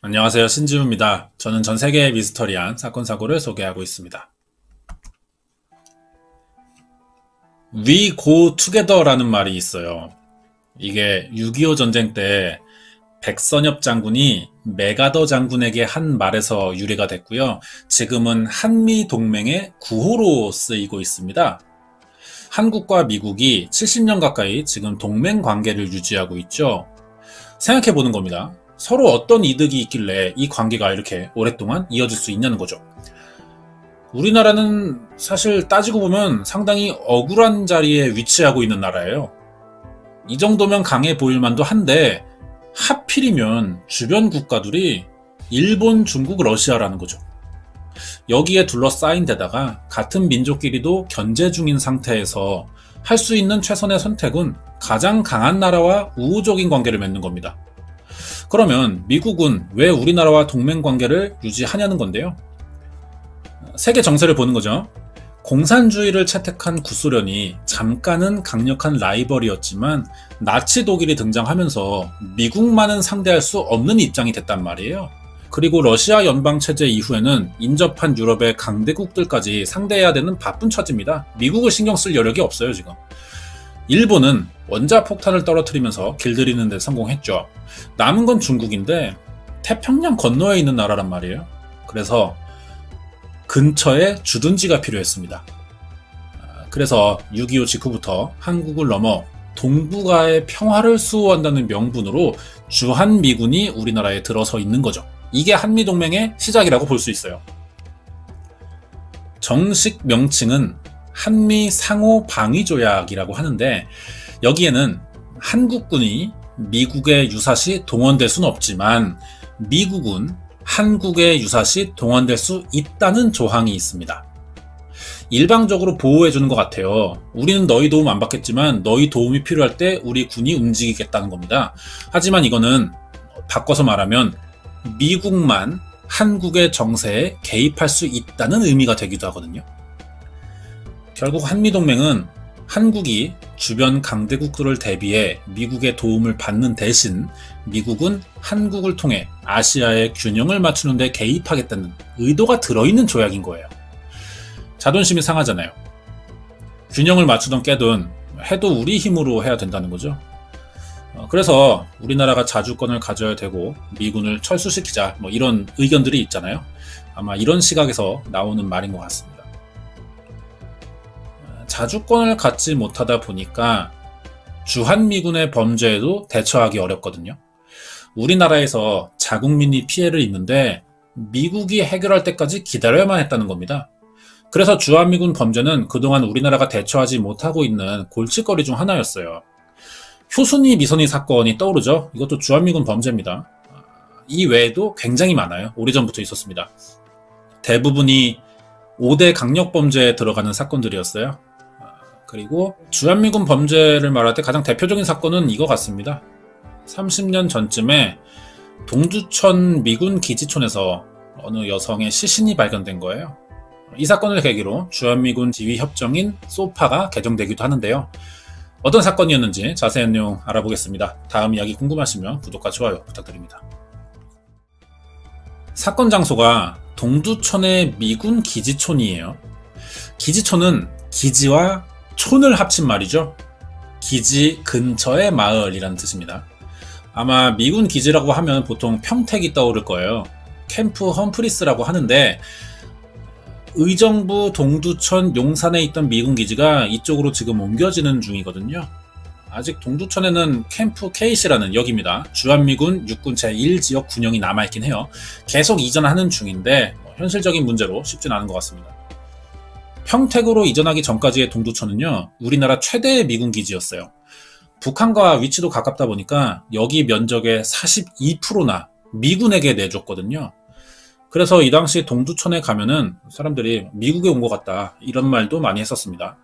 안녕하세요. 신지우입니다. 저는 전 세계의 미스터리한 사건 사고를 소개하고 있습니다. We go together라는 말이 있어요. 이게 6.25 전쟁 때 백선엽 장군이 메가더 장군에게 한 말에서 유래가 됐고요. 지금은 한미 동맹의 구호로 쓰이고 있습니다. 한국과 미국이 70년 가까이 지금 동맹 관계를 유지하고 있죠. 생각해 보는 겁니다. 서로 어떤 이득이 있길래 이 관계가 이렇게 오랫동안 이어질 수 있냐는 거죠. 우리나라는 사실 따지고 보면 상당히 억울한 자리에 위치하고 있는 나라예요. 이 정도면 강해 보일 만도 한데 하필이면 주변 국가들이 일본, 중국, 러시아라는 거죠. 여기에 둘러싸인 데다가 같은 민족끼리도 견제 중인 상태에서 할 수 있는 최선의 선택은 가장 강한 나라와 우호적인 관계를 맺는 겁니다. 그러면 미국은 왜 우리나라와 동맹 관계를 유지하냐는 건데요. 세계 정세를 보는 거죠. 공산주의를 채택한 구소련이 잠깐은 강력한 라이벌이었지만 나치 독일이 등장하면서 미국만은 상대할 수 없는 입장이 됐단 말이에요. 그리고 러시아 연방체제 이후에는 인접한 유럽의 강대국들까지 상대해야 되는 바쁜 처지입니다. 미국을 신경 쓸 여력이 없어요, 지금. 일본은 원자폭탄을 떨어뜨리면서 길들이는 데 성공했죠. 남은 건 중국인데 태평양 건너에 있는 나라란 말이에요. 그래서 근처에 주둔지가 필요했습니다. 그래서 6.25 직후부터 한국을 넘어 동북아의 평화를 수호한다는 명분으로 주한미군이 우리나라에 들어서 있는 거죠. 이게 한미동맹의 시작이라고 볼 수 있어요. 정식 명칭은 한미 상호 방위 조약이라고 하는데 여기에는 한국군이 미국에 유사시 동원될 수는 없지만 미국은 한국에 유사시 동원될 수 있다는 조항이 있습니다. 일방적으로 보호해주는 것 같아요. 우리는 너희 도움 안 받겠지만 너희 도움이 필요할 때 우리 군이 움직이겠다는 겁니다. 하지만 이거는 바꿔서 말하면 미국만 한국의 정세에 개입할 수 있다는 의미가 되기도 하거든요. 결국 한미동맹은 한국이 주변 강대국들을 대비해 미국의 도움을 받는 대신 미국은 한국을 통해 아시아의 균형을 맞추는 데 개입하겠다는 의도가 들어있는 조약인 거예요. 자존심이 상하잖아요. 균형을 맞추던 깨든 해도 우리 힘으로 해야 된다는 거죠. 그래서 우리나라가 자주권을 가져야 되고 미군을 철수시키자 이런 의견들이 있잖아요. 아마 이런 시각에서 나오는 말인 것 같습니다. 자주권을 갖지 못하다 보니까 주한미군의 범죄에도 대처하기 어렵거든요. 우리나라에서 자국민이 피해를 입는데 미국이 해결할 때까지 기다려야만 했다는 겁니다. 그래서 주한미군 범죄는 그동안 우리나라가 대처하지 못하고 있는 골칫거리 중 하나였어요. 효순이 미선희 사건이 떠오르죠. 이것도 주한미군 범죄입니다. 이 외에도 굉장히 많아요. 오래전부터 있었습니다. 대부분이 5대 강력범죄에 들어가는 사건들이었어요. 그리고 주한미군 범죄를 말할 때 가장 대표적인 사건은 이거 같습니다. 30년 전쯤에 동두천 미군 기지촌에서 어느 여성의 시신이 발견된 거예요. 이 사건을 계기로 주한미군 지휘협정인 소파가 개정되기도 하는데요. 어떤 사건이었는지 자세한 내용 알아보겠습니다. 다음 이야기 궁금하시면 구독과 좋아요 부탁드립니다. 사건 장소가 동두천의 미군 기지촌이에요. 기지촌은 기지와 촌을 합친 말이죠. 기지 근처의 마을이라는 뜻입니다. 아마 미군 기지라고 하면 보통 평택이 떠오를 거예요. 캠프 험프리스라고 하는데 의정부 동두천 용산에 있던 미군 기지가 이쪽으로 지금 옮겨지는 중이거든요. 아직 동두천에는 캠프 KC라는 역입니다. 주한미군 육군 제1지역 군영이 남아있긴 해요. 계속 이전하는 중인데 현실적인 문제로 쉽진 않은 것 같습니다. 평택으로 이전하기 전까지의 동두천은요, 우리나라 최대의 미군 기지였어요. 북한과 위치도 가깝다 보니까 여기 면적의 42%나 미군에게 내줬거든요. 그래서 이 당시 동두천에 가면은 사람들이 미국에 온 것 같다 이런 말도 많이 했었습니다.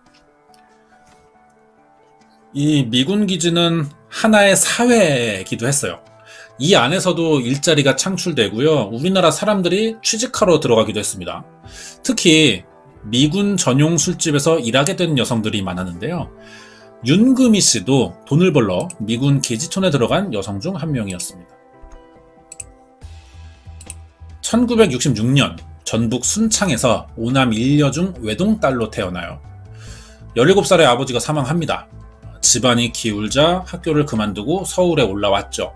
이 미군 기지는 하나의 사회이기도 했어요. 이 안에서도 일자리가 창출되고요. 우리나라 사람들이 취직하러 들어가기도 했습니다. 특히 미군 전용 술집에서 일하게 된 여성들이 많았는데요. 윤금희 씨도 돈을 벌러 미군 기지촌에 들어간 여성 중 한 명이었습니다. 1966년 전북 순창에서 5남 1녀 중 외동딸로 태어나요. 17살의 아버지가 사망합니다. 집안이 기울자 학교를 그만두고 서울에 올라왔죠.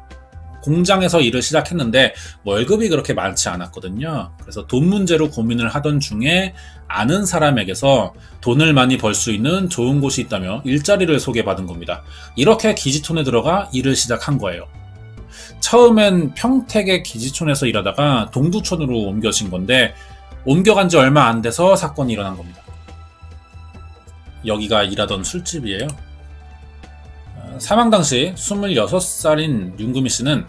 공장에서 일을 시작했는데 월급이 그렇게 많지 않았거든요. 그래서 돈 문제로 고민을 하던 중에 아는 사람에게서 돈을 많이 벌 수 있는 좋은 곳이 있다며 일자리를 소개받은 겁니다. 이렇게 기지촌에 들어가 일을 시작한 거예요. 처음엔 평택의 기지촌에서 일하다가 동두촌으로 옮겨진 건데 옮겨간 지 얼마 안 돼서 사건이 일어난 겁니다. 여기가 일하던 술집이에요. 사망 당시 26살인 윤금희 씨는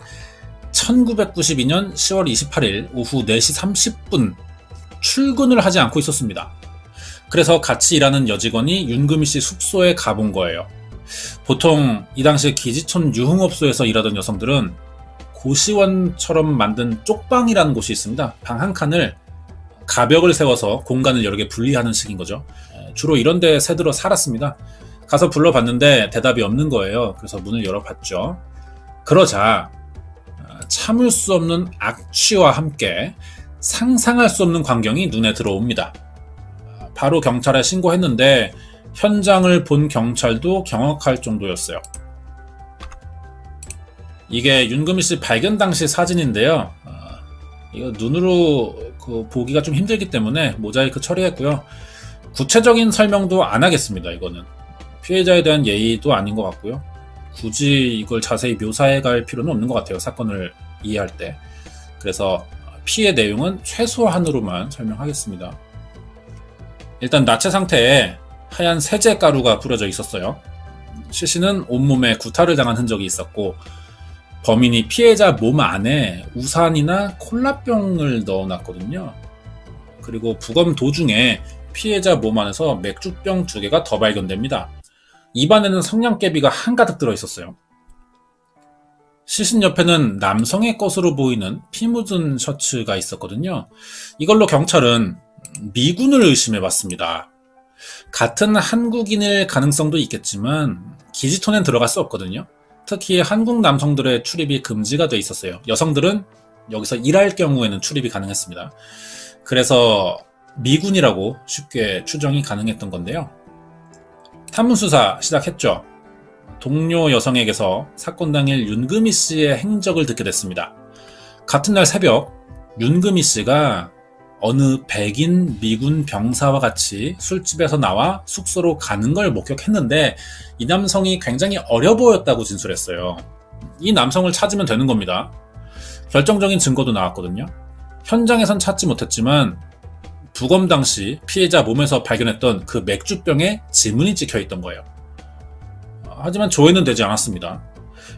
1992년 10월 28일 오후 4시 30분 출근을 하지 않고 있었습니다. 그래서 같이 일하는 여직원이 윤금희 씨 숙소에 가본 거예요. 보통 이 당시 기지촌 유흥업소에서 일하던 여성들은 고시원처럼 만든 쪽방이라는 곳이 있습니다. 방 한 칸을 가벽을 세워서 공간을 여러 개 분리하는 식인 거죠. 주로 이런 데 새들어 살았습니다. 가서 불러봤는데 대답이 없는 거예요. 그래서 문을 열어봤죠. 그러자 참을 수 없는 악취와 함께 상상할 수 없는 광경이 눈에 들어옵니다. 바로 경찰에 신고했는데 현장을 본 경찰도 경악할 정도였어요. 이게 윤금희 씨 발견 당시 사진인데요. 이거 눈으로 보기가 좀 힘들기 때문에 모자이크 처리했고요. 구체적인 설명도 안 하겠습니다. 이거는 피해자에 대한 예의도 아닌 것 같고요. 굳이 이걸 자세히 묘사해 갈 필요는 없는 것 같아요. 사건을 이해할 때. 그래서 피해 내용은 최소한으로만 설명하겠습니다. 일단 나체 상태에 하얀 세제 가루가 뿌려져 있었어요. 시신은 온몸에 구타를 당한 흔적이 있었고 범인이 피해자 몸 안에 우산이나 콜라병을 넣어놨거든요. 그리고 부검 도중에 피해자 몸 안에서 맥주병 2개가 더 발견됩니다. 입안에는 성냥개비가 한가득 들어있었어요. 시신 옆에는 남성의 것으로 보이는 피 묻은 셔츠가 있었거든요. 이걸로 경찰은 미군을 의심해봤습니다. 같은 한국인일 가능성도 있겠지만 기지촌엔 들어갈 수 없거든요. 특히 한국 남성들의 출입이 금지가 돼 있었어요. 여성들은 여기서 일할 경우에는 출입이 가능했습니다. 그래서 미군이라고 쉽게 추정이 가능했던 건데요. 탐문수사 시작했죠. 동료 여성에게서 사건 당일 윤금희 씨의 행적을 듣게 됐습니다. 같은 날 새벽 윤금희 씨가 어느 백인 미군 병사와 같이 술집에서 나와 숙소로 가는 걸 목격했는데 이 남성이 굉장히 어려 보였다고 진술했어요. 이 남성을 찾으면 되는 겁니다. 결정적인 증거도 나왔거든요. 현장에선 찾지 못했지만 부검 당시 피해자 몸에서 발견했던 그 맥주병에 지문이 찍혀있던 거예요. 하지만 조회는 되지 않았습니다.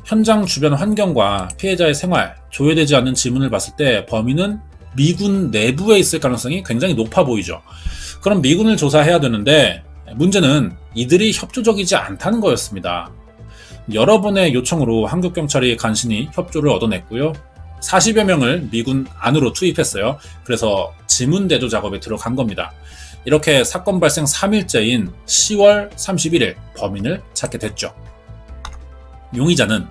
현장 주변 환경과 피해자의 생활, 조회되지 않는 지문을 봤을 때 범인은 미군 내부에 있을 가능성이 굉장히 높아 보이죠. 그럼 미군을 조사해야 되는데 문제는 이들이 협조적이지 않다는 거였습니다. 여러 번의 요청으로 한국 경찰이 간신히 협조를 얻어냈고요. 40여 명을 미군 안으로 투입했어요. 그래서 지문 대조 작업에 들어간 겁니다. 이렇게 사건 발생 3일째인 10월 31일 범인을 찾게 됐죠. 용의자는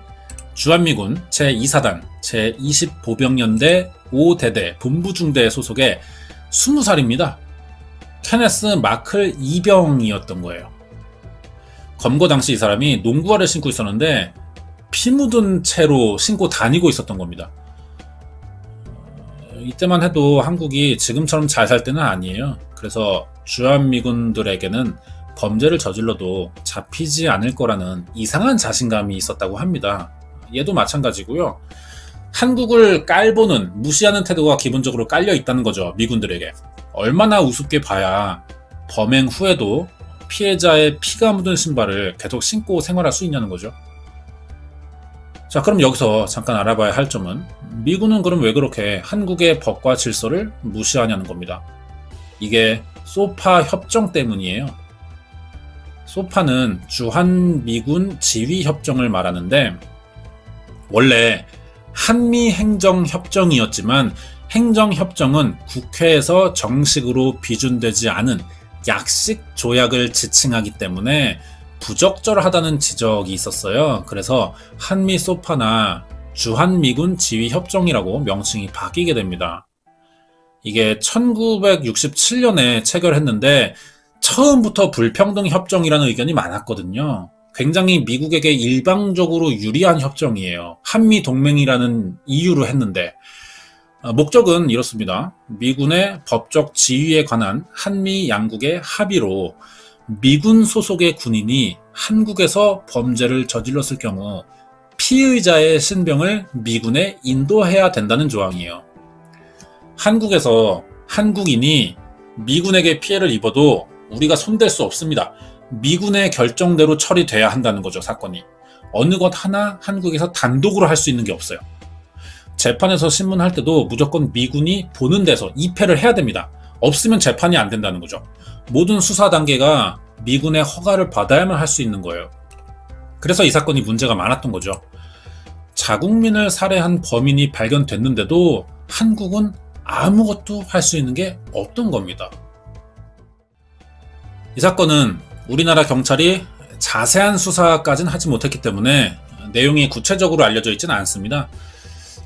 주한미군 제2사단 제20보병연대 5대대 본부중대 소속의 20살입니다. 케네스 마클 2병이었던 거예요. 검거 당시 이 사람이 농구화를 신고 있었는데 피 묻은 채로 신고 다니고 있었던 겁니다. 이때만 해도 한국이 지금처럼 잘 살 때는 아니에요. 그래서 주한미군들에게는 범죄를 저질러도 잡히지 않을 거라는 이상한 자신감이 있었다고 합니다. 얘도 마찬가지고요. 한국을 깔보는 무시하는 태도가 기본적으로 깔려 있다는 거죠. 미군들에게. 얼마나 우습게 봐야 범행 후에도 피해자의 피가 묻은 신발을 계속 신고 생활할 수 있냐는 거죠. 자, 그럼 여기서 잠깐 알아봐야 할 점은 미군은 그럼 왜 그렇게 한국의 법과 질서를 무시하냐는 겁니다. 이게 소파 협정 때문이에요. 소파는 주한미군 지휘협정을 말하는데 원래 한미행정협정이었지만 행정협정은 국회에서 정식으로 비준되지 않은 약식 조약을 지칭하기 때문에 부적절하다는 지적이 있었어요. 그래서 한미 소파나 주한미군 지휘협정이라고 명칭이 바뀌게 됩니다. 이게 1967년에 체결했는데 처음부터 불평등 협정이라는 의견이 많았거든요. 굉장히 미국에게 일방적으로 유리한 협정이에요. 한미 동맹이라는 이유로 했는데 목적은 이렇습니다. 미군의 법적 지위에 관한 한미 양국의 합의로 미군 소속의 군인이 한국에서 범죄를 저질렀을 경우 피의자의 신병을 미군에 인도해야 된다는 조항이에요. 한국에서 한국인이 미군에게 피해를 입어도 우리가 손댈 수 없습니다. 미군의 결정대로 처리돼야 한다는 거죠, 사건이. 어느 것 하나 한국에서 단독으로 할 수 있는 게 없어요. 재판에서 신문할 때도 무조건 미군이 보는 데서 입회를 해야 됩니다. 없으면 재판이 안 된다는 거죠. 모든 수사 단계가 미군의 허가를 받아야만 할 수 있는 거예요. 그래서 이 사건이 문제가 많았던 거죠. 자국민을 살해한 범인이 발견됐는데도 한국은 아무것도 할 수 있는 게 없던 겁니다. 이 사건은 우리나라 경찰이 자세한 수사까지는 하지 못했기 때문에 내용이 구체적으로 알려져 있지는 않습니다.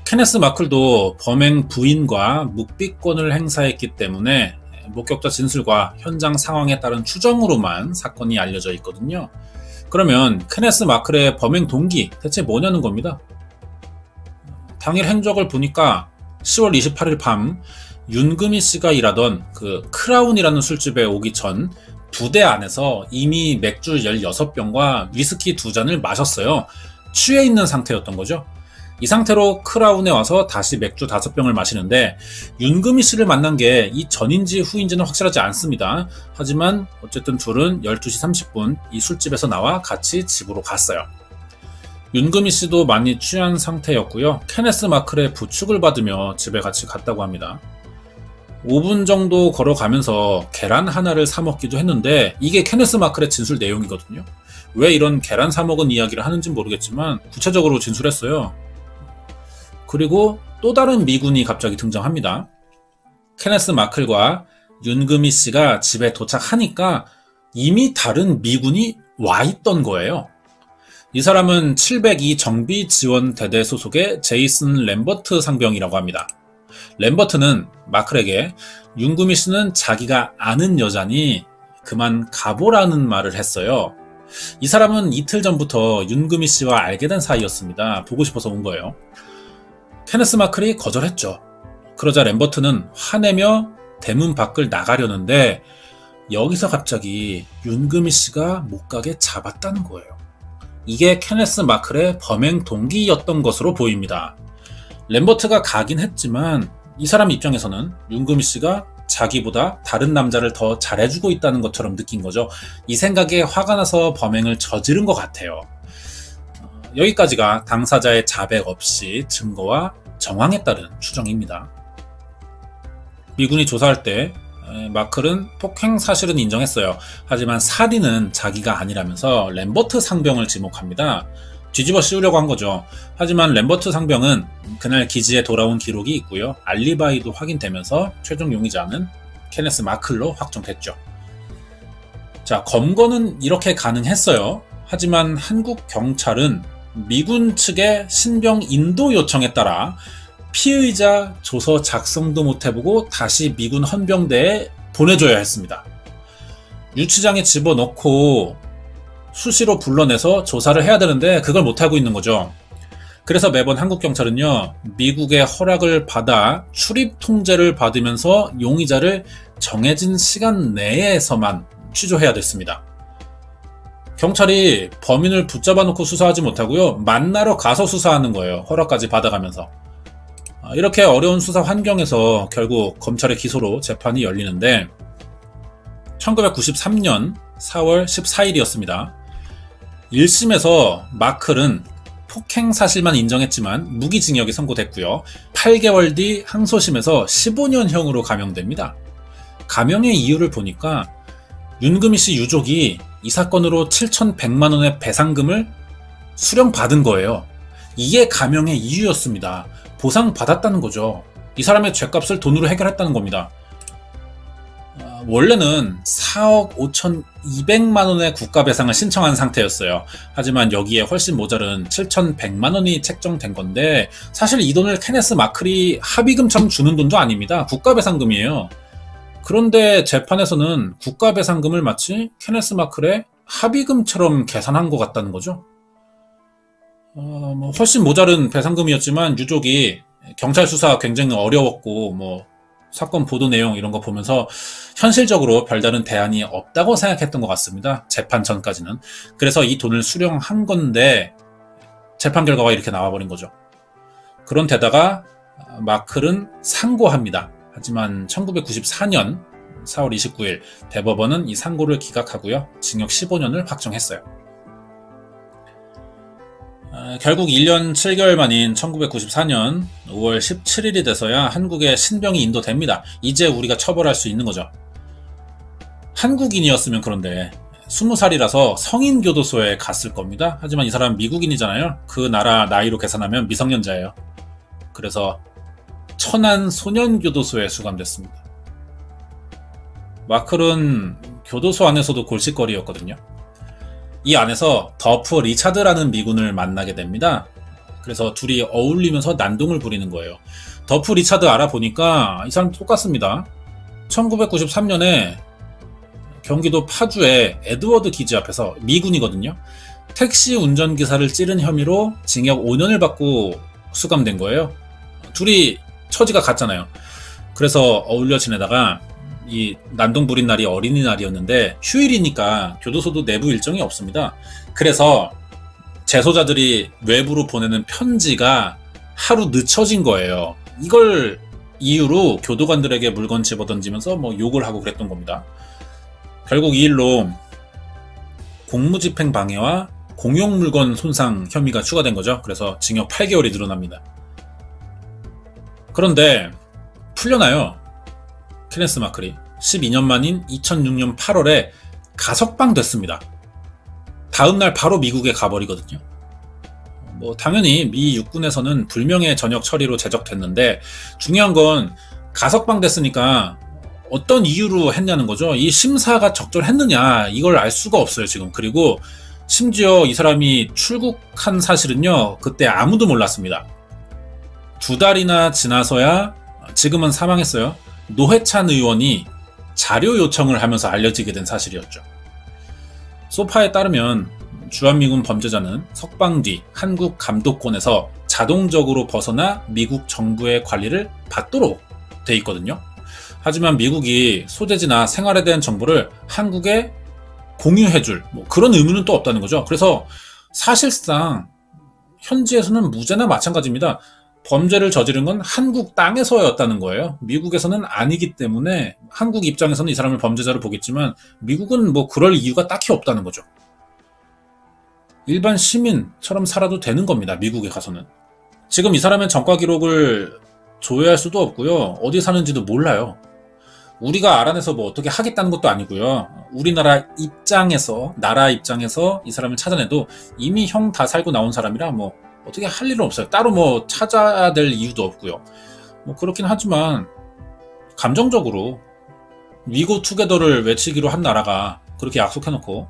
케네스 마클도 범행 부인과 묵비권을 행사했기 때문에 목격자 진술과 현장 상황에 따른 추정으로만 사건이 알려져 있거든요. 그러면 케네스 마클의 범행 동기 대체 뭐냐는 겁니다. 당일 행적을 보니까 10월 28일 밤 윤금희 씨가 일하던 그 크라운이라는 술집에 오기 전 부대 안에서 이미 맥주 16병과 위스키 2잔을 마셨어요. 취해 있는 상태였던 거죠. 이 상태로 크라운에 와서 다시 맥주 5병을 마시는데 윤금희 씨를 만난 게 이 전인지 후인지는 확실하지 않습니다. 하지만 어쨌든 둘은 12시 30분 이 술집에서 나와 같이 집으로 갔어요. 윤금희 씨도 많이 취한 상태였고요. 케네스 마클의 부축을 받으며 집에 같이 갔다고 합니다. 5분 정도 걸어가면서 계란 하나를 사 먹기도 했는데 이게 케네스 마클의 진술 내용이거든요. 왜 이런 계란 사 먹은 이야기를 하는지 모르겠지만 구체적으로 진술했어요. 그리고 또 다른 미군이 갑자기 등장합니다. 케네스 마클과 윤금희 씨가 집에 도착하니까 이미 다른 미군이 와 있던 거예요. 이 사람은 702 정비지원대대 소속의 제이슨 램버트 상병이라고 합니다. 램버트는 마클에게 윤금희 씨는 자기가 아는 여자니 그만 가보라는 말을 했어요. 이 사람은 이틀 전부터 윤금희 씨와 알게 된 사이였습니다. 보고 싶어서 온 거예요. 케네스 마클이 거절했죠. 그러자 램버트는 화내며 대문 밖을 나가려는데 여기서 갑자기 윤금희 씨가 못 가게 잡았다는 거예요. 이게 케네스 마클의 범행 동기였던 것으로 보입니다. 램버트가 가긴 했지만 이 사람 입장에서는 윤금희 씨가 자기보다 다른 남자를 더 잘해주고 있다는 것처럼 느낀 거죠. 이 생각에 화가 나서 범행을 저지른 것 같아요. 여기까지가 당사자의 자백 없이 증거와 정황에 따른 추정입니다. 미군이 조사할 때 마클은 폭행 사실은 인정했어요. 하지만 살인은 자기가 아니라면서 램버트 상병을 지목합니다. 뒤집어 씌우려고 한 거죠. 하지만 램버트 상병은 그날 기지에 돌아온 기록이 있고요. 알리바이도 확인되면서 최종 용의자는 케네스 마클로 확정됐죠. 자, 검거는 이렇게 가능했어요. 하지만 한국 경찰은 미군 측의 신병 인도 요청에 따라 피의자 조서 작성도 못해보고 다시 미군 헌병대에 보내줘야 했습니다. 유치장에 집어넣고 수시로 불러내서 조사를 해야 되는데 그걸 못하고 있는 거죠. 그래서 매번 한국 경찰은요, 미국의 허락을 받아 출입 통제를 받으면서 용의자를 정해진 시간 내에서만 취조해야 됐습니다. 경찰이 범인을 붙잡아 놓고 수사하지 못하고요, 만나러 가서 수사하는 거예요. 허락까지 받아가면서. 이렇게 어려운 수사 환경에서 결국 검찰의 기소로 재판이 열리는데 1993년 4월 14일이었습니다. 1심에서 마클은 폭행 사실만 인정했지만 무기징역이 선고됐고요. 8개월 뒤 항소심에서 15년형으로 감형됩니다. 감형의 이유를 보니까 윤금희 씨 유족이 이 사건으로 7,100만 원의 배상금을 수령받은 거예요. 이게 감형의 이유였습니다. 보상받았다는 거죠. 이 사람의 죗값을 돈으로 해결했다는 겁니다. 원래는 4억 5,200만 원의 국가배상을 신청한 상태였어요. 하지만 여기에 훨씬 모자른 7,100만 원이 책정된 건데, 사실 이 돈을 케네스 마클이 합의금처럼 주는 돈도 아닙니다. 국가배상금이에요. 그런데 재판에서는 국가배상금을 마치 케네스 마클의 합의금처럼 계산한 것 같다는 거죠. 훨씬 모자른 배상금이었지만 유족이 경찰 수사 굉장히 어려웠고 사건 보도 내용 이런 거 보면서 현실적으로 별다른 대안이 없다고 생각했던 것 같습니다. 재판 전까지는. 그래서 이 돈을 수령한 건데 재판 결과가 이렇게 나와버린 거죠. 그런 데다가 마클은 상고합니다. 하지만 1994년 4월 29일 대법원은 이 상고를 기각하고요. 징역 15년을 확정했어요. 결국 1년 7개월 만인 1994년 5월 17일이 돼서야 한국에 신병이 인도됩니다. 이제 우리가 처벌할 수 있는 거죠. 한국인이었으면 그런데 20살이라서 성인교도소에 갔을 겁니다. 하지만 이 사람 미국인이잖아요. 그 나라 나이로 계산하면 미성년자예요. 그래서 천안소년교도소에 수감됐습니다. 마클은 교도소 안에서도 골칫거리였거든요. 이 안에서 더프 리차드라는 미군을 만나게 됩니다. 그래서 둘이 어울리면서 난동을 부리는 거예요. 더프 리차드 알아보니까 이 사람 똑같습니다. 1993년에 경기도 파주의 에드워드 기지 앞에서 미군이거든요. 택시 운전기사를 찌른 혐의로 징역 5년을 받고 수감된 거예요. 둘이 처지가 같잖아요. 그래서 어울려 지내다가 이 난동 부린 날이 어린이날이었는데 휴일이니까 교도소도 내부 일정이 없습니다. 그래서 재소자들이 외부로 보내는 편지가 하루 늦춰진 거예요. 이걸 이유로 교도관들에게 물건 집어던지면서 욕을 하고 그랬던 겁니다. 결국 이 일로 공무집행 방해와 공용물건 손상 혐의가 추가된 거죠. 그래서 징역 8개월이 늘어납니다. 그런데 풀려나요. 케네스 마클이 12년 만인 2006년 8월에 가석방 됐습니다. 다음날 바로 미국에 가버리거든요. 당연히 미 육군에서는 불명예 전역 처리로 제적됐는데 중요한 건 가석방 됐으니까 어떤 이유로 했냐는 거죠. 이 심사가 적절했느냐 이걸 알 수가 없어요 지금. 그리고 심지어 이 사람이 출국한 사실은요 그때 아무도 몰랐습니다. 2달이나 지나서야 지금은 사망했어요. 노회찬 의원이 자료 요청을 하면서 알려지게 된 사실이었죠. 소파에 따르면 주한미군 범죄자는 석방 뒤 한국 감독권에서 자동적으로 벗어나 미국 정부의 관리를 받도록 돼 있거든요. 하지만 미국이 소재지나 생활에 대한 정보를 한국에 공유해줄 그런 의무는 또 없다는 거죠. 그래서 사실상 현지에서는 무죄나 마찬가지입니다. 범죄를 저지른 건 한국 땅에서였다는 거예요. 미국에서는 아니기 때문에 한국 입장에서는 이 사람을 범죄자로 보겠지만 미국은 그럴 이유가 딱히 없다는 거죠. 일반 시민처럼 살아도 되는 겁니다. 미국에 가서는. 지금 이 사람의 전과 기록을 조회할 수도 없고요. 어디 사는지도 몰라요. 우리가 알아내서 어떻게 하겠다는 것도 아니고요. 우리나라 입장에서 나라 입장에서 이 사람을 찾아내도 이미 형 다 살고 나온 사람이라 어떻게 할 일은 없어요. 따로 찾아야 될 이유도 없고요. 그렇긴 하지만 감정적으로 위고 투게더를 외치기로 한 나라가 그렇게 약속해놓고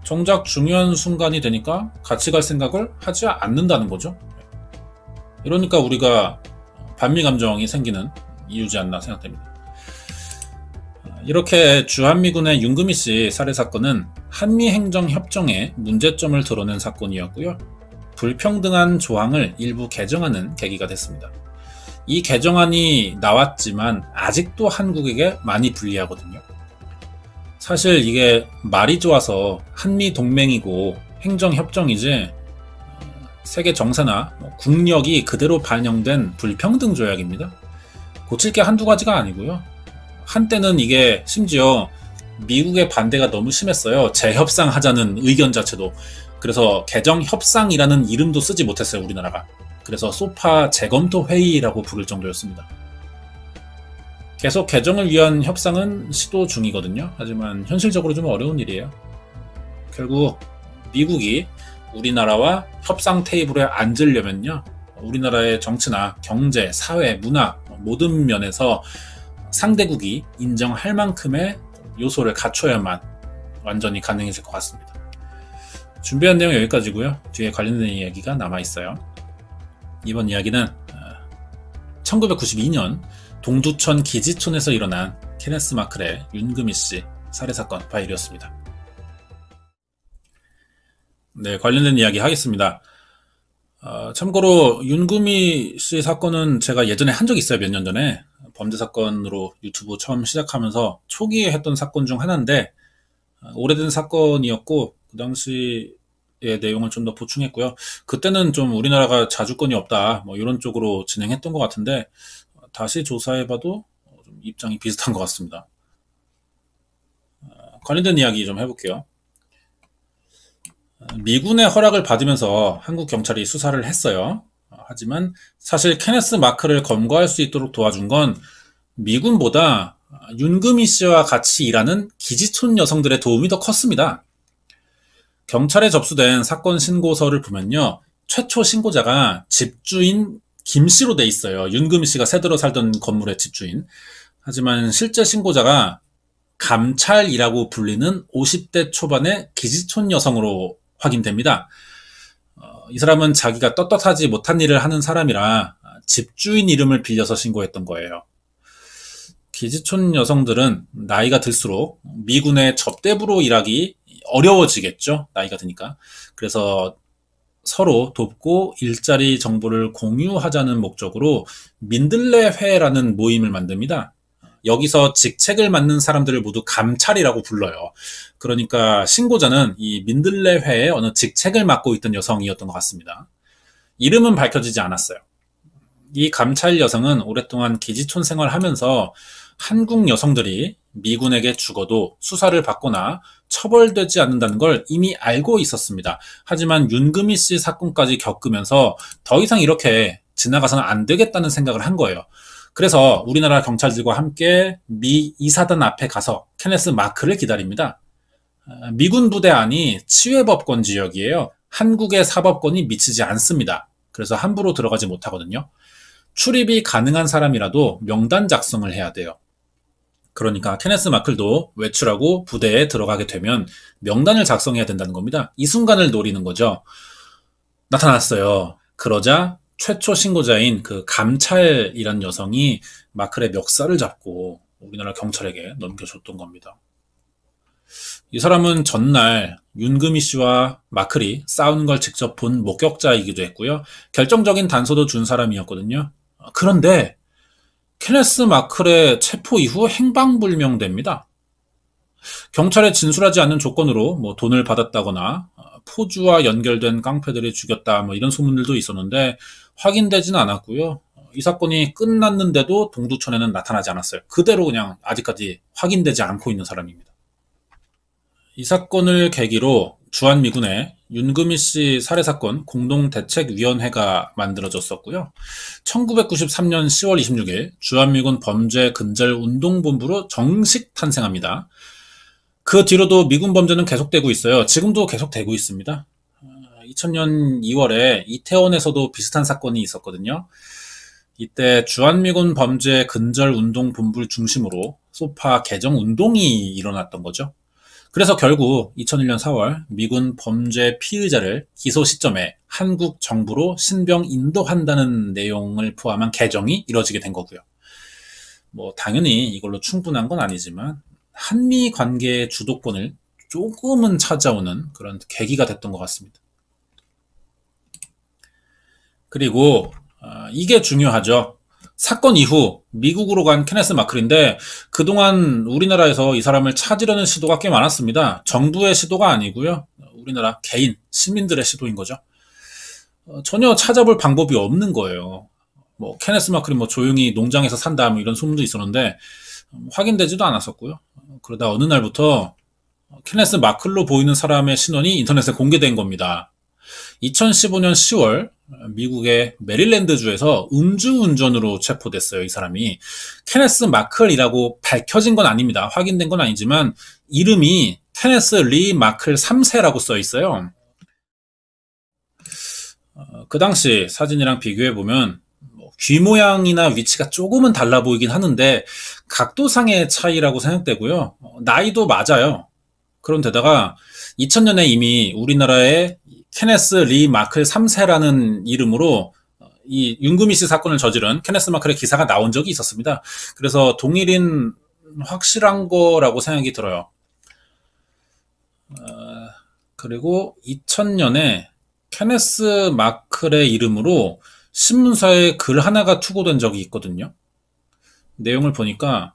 정작 중요한 순간이 되니까 같이 갈 생각을 하지 않는다는 거죠. 이러니까 우리가 반미 감정이 생기는 이유지 않나 생각됩니다. 이렇게 주한미군의 윤금희 씨 살해 사건은 한미행정협정의 문제점을 드러낸 사건이었고요. 불평등한 조항을 일부 개정하는 계기가 됐습니다. 이 개정안이 나왔지만 아직도 한국에게 많이 불리하거든요. 사실 이게 말이 좋아서 한미동맹이고 행정협정이지 세계 정세나 국력이 그대로 반영된 불평등 조약입니다. 고칠 게 한두 가지가 아니고요. 한때는 이게 심지어 미국의 반대가 너무 심했어요. 재협상하자는 의견 자체도. 그래서 개정협상이라는 이름도 쓰지 못했어요, 우리나라가. 그래서 소파 재검토 회의라고 부를 정도였습니다. 계속 개정을 위한 협상은 시도 중이거든요. 하지만 현실적으로 좀 어려운 일이에요. 결국 미국이 우리나라와 협상 테이블에 앉으려면요, 우리나라의 정치나 경제, 사회, 문화 모든 면에서 상대국이 인정할 만큼의 요소를 갖춰야만 완전히 가능해질 것 같습니다. 준비한 내용 여기까지고요. 뒤에 관련된 이야기가 남아있어요. 이번 이야기는 1992년 동두천 기지촌에서 일어난 케네스 마클의 윤금희 씨 살해사건 파일이었습니다. 네, 관련된 이야기 하겠습니다. 참고로 윤금희 씨 사건은 제가 예전에 한 적이 있어요. 몇 년 전에 범죄 사건으로 유튜브 처음 시작하면서 초기에 했던 사건 중 하나인데 오래된 사건이었고 그 당시의 내용을 좀 더 보충했고요. 그때는 좀 우리나라가 자주권이 없다 뭐 이런 쪽으로 진행했던 것 같은데 다시 조사해봐도 좀 입장이 비슷한 것 같습니다. 관련된 이야기 좀 해볼게요. 미군의 허락을 받으면서 한국 경찰이 수사를 했어요. 하지만 사실 케네스 마크를 검거할 수 있도록 도와준 건 미군보다 윤금희 씨와 같이 일하는 기지촌 여성들의 도움이 더 컸습니다. 경찰에 접수된 사건 신고서를 보면요. 최초 신고자가 집주인 김 씨로 돼 있어요. 윤금희 씨가 새들어 살던 건물의 집주인. 하지만 실제 신고자가 감찰이라고 불리는 50대 초반의 기지촌 여성으로 확인됩니다. 이 사람은 자기가 떳떳하지 못한 일을 하는 사람이라 집주인 이름을 빌려서 신고했던 거예요. 기지촌 여성들은 나이가 들수록 미군의 접대부로 일하기 어려워지겠죠. 나이가 드니까. 그래서 서로 돕고 일자리 정보를 공유하자는 목적으로 민들레회라는 모임을 만듭니다. 여기서 직책을 맡는 사람들을 모두 감찰이라고 불러요. 그러니까 신고자는 이 민들레회의 어느 직책을 맡고 있던 여성이었던 것 같습니다. 이름은 밝혀지지 않았어요. 이 감찰 여성은 오랫동안 기지촌 생활하면서 한국 여성들이 미군에게 죽어도 수사를 받거나 처벌되지 않는다는 걸 이미 알고 있었습니다. 하지만 윤금희 씨 사건까지 겪으면서 더 이상 이렇게 지나가서는 안 되겠다는 생각을 한 거예요. 그래서 우리나라 경찰들과 함께 미 2사단 앞에 가서 케네스 마크를 기다립니다. 미군 부대 안이 치외법권 지역이에요. 한국의 사법권이 미치지 않습니다. 그래서 함부로 들어가지 못하거든요. 출입이 가능한 사람이라도 명단 작성을 해야 돼요. 그러니까 케네스 마클도 외출하고 부대에 들어가게 되면 명단을 작성해야 된다는 겁니다. 이 순간을 노리는 거죠. 나타났어요. 그러자 최초 신고자인 그 감찰이란 여성이 마클의 멱살을 잡고 우리나라 경찰에게 넘겨줬던 겁니다. 이 사람은 전날 윤금희 씨와 마클이 싸우는 걸 직접 본 목격자이기도 했고요. 결정적인 단서도 준 사람이었거든요. 그런데 케네스 마클의 체포 이후 행방불명됩니다. 경찰에 진술하지 않는 조건으로 뭐 돈을 받았다거나 포주와 연결된 깡패들이 죽였다 뭐 이런 소문들도 있었는데 확인되지는 않았고요. 이 사건이 끝났는데도 동두천에는 나타나지 않았어요. 그대로 그냥 아직까지 확인되지 않고 있는 사람입니다. 이 사건을 계기로 주한미군의 윤금희 씨 살해사건 공동대책위원회가 만들어졌었고요. 1993년 10월 26일 주한미군 범죄근절운동본부로 정식 탄생합니다. 그 뒤로도 미군 범죄는 계속되고 있어요. 지금도 계속되고 있습니다. 2000년 2월에 이태원에서도 비슷한 사건이 있었거든요. 이때 주한미군 범죄근절운동본부를 중심으로 소파 개정 운동이 일어났던 거죠. 그래서 결국 2001년 4월 미군 범죄 피의자를 기소 시점에 한국 정부로 신병 인도한다는 내용을 포함한 개정이 이뤄지게 된 거고요. 뭐 당연히 이걸로 충분한 건 아니지만 한미 관계의 주도권을 조금은 찾아오는 그런 계기가 됐던 것 같습니다. 그리고 이게 중요하죠. 사건 이후 미국으로 간 케네스 마클인데 그동안 우리나라에서 이 사람을 찾으려는 시도가 꽤 많았습니다. 정부의 시도가 아니고요. 우리나라 개인, 시민들의 시도인 거죠. 전혀 찾아볼 방법이 없는 거예요. 뭐 케네스 마클이 뭐 조용히 농장에서 산다 뭐 이런 소문도 있었는데 확인되지도 않았었고요. 그러다 어느 날부터 케네스 마클로 보이는 사람의 신원이 인터넷에 공개된 겁니다. 2015년 10월 미국의 메릴랜드주에서 음주운전으로 체포됐어요. 이 사람이 케네스 마클이라고 밝혀진 건 아닙니다. 확인된 건 아니지만 이름이 케네스 리 마클 3세라고 써 있어요. 그 당시 사진이랑 비교해 보면 귀 모양이나 위치가 조금은 달라 보이긴 하는데 각도상의 차이라고 생각되고요. 나이도 맞아요. 그런데다가 2000년에 이미 우리나라에 케네스 리 마클 3세라는 이름으로 이 윤금희 씨 사건을 저지른 케네스 마클의 기사가 나온 적이 있었습니다. 그래서 동일인 확실한 거라고 생각이 들어요. 그리고 2000년에 케네스 마클의 이름으로 신문사에 글 하나가 투고된 적이 있거든요. 내용을 보니까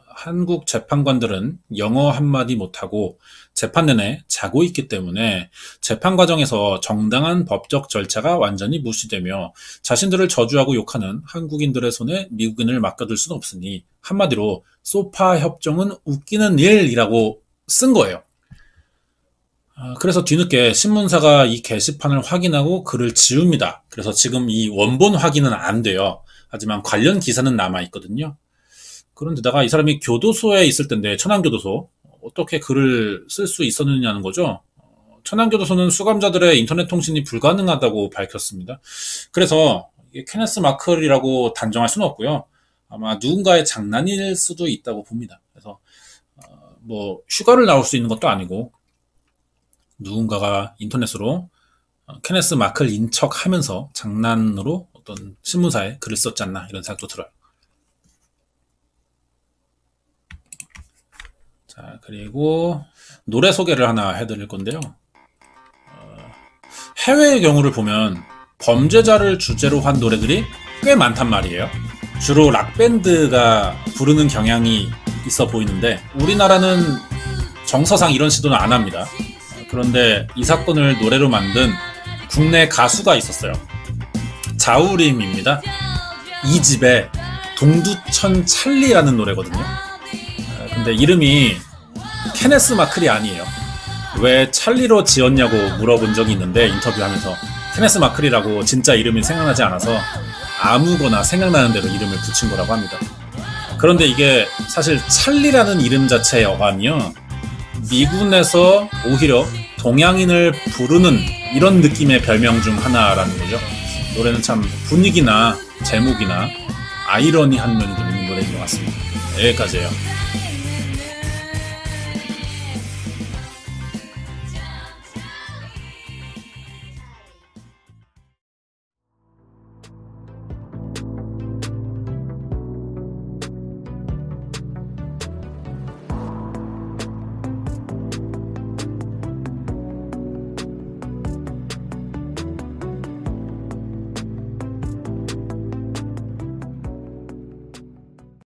한국 재판관들은 영어 한마디 못하고 재판 내내 자고 있기 때문에 재판 과정에서 정당한 법적 절차가 완전히 무시되며 자신들을 저주하고 욕하는 한국인들의 손에 미국인을 맡겨둘 수는 없으니 한마디로 소파 협정은 웃기는 일이라고 쓴 거예요. 그래서 뒤늦게 신문사가 이 게시판을 확인하고 글을 지웁니다. 그래서 지금 이 원본 확인은 안 돼요. 하지만 관련 기사는 남아있거든요. 그런데다가 이 사람이 교도소에 있을 텐데, 천안교도소, 어떻게 글을 쓸 수 있었느냐는 거죠. 천안교도소는 수감자들의 인터넷 통신이 불가능하다고 밝혔습니다. 그래서 이게 케네스 마클이라고 단정할 수는 없고요. 아마 누군가의 장난일 수도 있다고 봅니다. 그래서 뭐 휴가를 나올 수 있는 것도 아니고 누군가가 인터넷으로 케네스 마클 인척하면서 장난으로 어떤 신문사에 글을 썼지 않나 이런 생각도 들어요. 자, 그리고 노래 소개를 하나 해드릴 건데요. 해외의 경우를 보면 범죄자를 주제로 한 노래들이 꽤 많단 말이에요. 주로 락밴드가 부르는 경향이 있어 보이는데 우리나라는 정서상 이런 시도는 안 합니다. 그런데 이 사건을 노래로 만든 국내 가수가 있었어요. 자우림입니다. 이 집에 동두천 찰리라는 노래거든요. 근데 이름이 케네스 마클이 아니에요. 왜 찰리로 지었냐고 물어본 적이 있는데 인터뷰하면서 케네스 마클이라고 진짜 이름이 생각나지 않아서 아무거나 생각나는 대로 이름을 붙인 거라고 합니다. 그런데 이게 사실 찰리라는 이름 자체의 어감이요, 미군에서 오히려 동양인을 부르는 이런 느낌의 별명 중 하나라는 거죠. 노래는 참 분위기나 제목이나 아이러니한 면이 좀 있는 노래인 것 같습니다. 여기까지예요.